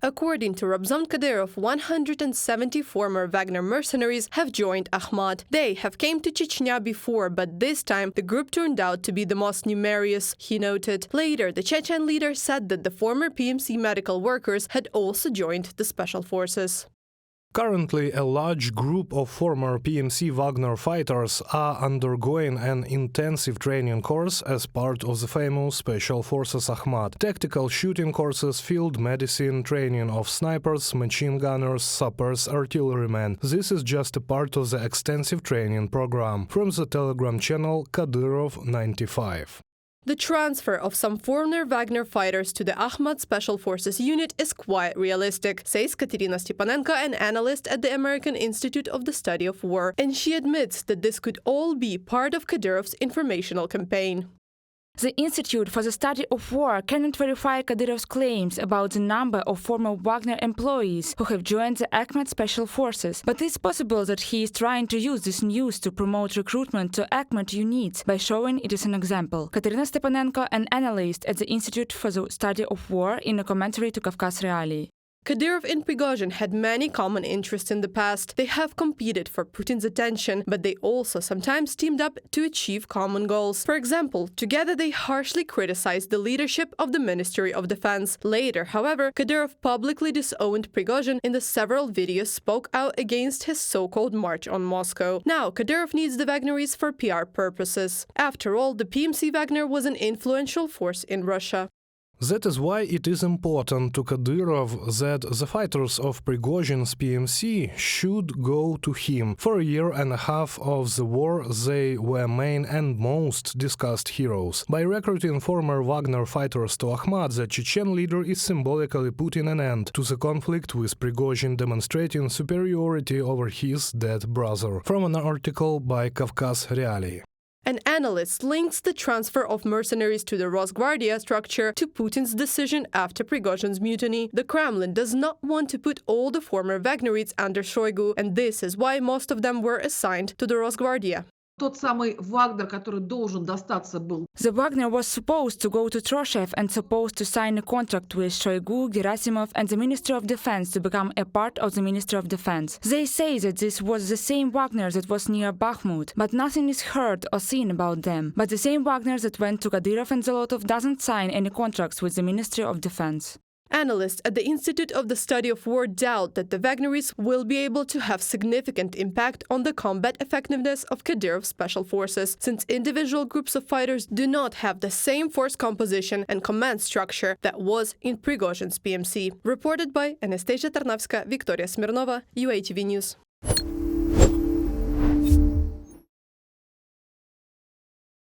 According to Ramzan Kadyrov, 170 former Wagner mercenaries have joined Akhmat. They have came to Chechnya before, but this time the group turned out to be the most numerous, he noted. Later, the Chechen leader said that the former PMC medical workers had also joined the special forces. Currently, a large group of former PMC Wagner fighters are undergoing an intensive training course as part of the famous Special Forces Akhmat. Tactical shooting courses, field medicine, training of snipers, machine gunners, sappers, artillerymen. This is just a part of the extensive training program. From the Telegram channel Kadyrov 95. The transfer of some former Wagner fighters to the Akhmat Special Forces unit is quite realistic, says Katerina Stepanenko, an analyst at the American Institute of the Study of War, and she admits that this could all be part of Kadyrov's informational campaign. The Institute for the Study of War cannot verify Kadyrov's claims about the number of former Wagner employees who have joined the Akhmat Special Forces, but it's possible that he is trying to use this news to promote recruitment to Akhmat units by showing it as an example. Katerina Stepanenko, an analyst at the Institute for the Study of War, in a commentary to Kavkaz Realii. Kadyrov and Prigozhin had many common interests in the past. They have competed for Putin's attention, but they also sometimes teamed up to achieve common goals. For example, together they harshly criticized the leadership of the Ministry of Defense. Later, however, Kadyrov publicly disowned Prigozhin in the several videos spoke out against his so-called march on Moscow. Now, Kadyrov needs the Wagneris for PR purposes. After all, the PMC Wagner was an influential force in Russia. That is why it is important to Kadyrov that the fighters of Prigozhin's PMC should go to him. For a year and a half of the war, they were main and most discussed heroes. By recruiting former Wagner fighters to Akhmat, the Chechen leader is symbolically putting an end to the conflict with Prigozhin, demonstrating superiority over his dead brother. From an article by Kavkaz Realii. An analyst links the transfer of mercenaries to the Rosgvardia structure to Putin's decision after Prigozhin's mutiny. The Kremlin does not want to put all the former Wagnerites under Shoigu, and this is why most of them were assigned to the Rosgvardia. Тот самый Вагнер, который должен достаться был. The Wagner was supposed to go to Troshev and supposed to sign a contract with Shoigu, Gerasimov and the Ministry of Defense to become a part of the Ministry of Defense. They say that this was the same Wagner that was near Bakhmut, but nothing is heard or seen about them. But the same Wagner that went to Kadyrov and Zolotov doesn't sign any contracts with the Ministry of Defense. Analysts at the Institute of the Study of War doubt that the Wagneris will be able to have significant impact on the combat effectiveness of Kadyrov's special forces, since individual groups of fighters do not have the same force composition and command structure that was in Prigozhin's PMC. Reported by Anastasia Tarnavska, Victoria Smirnova, UATV News.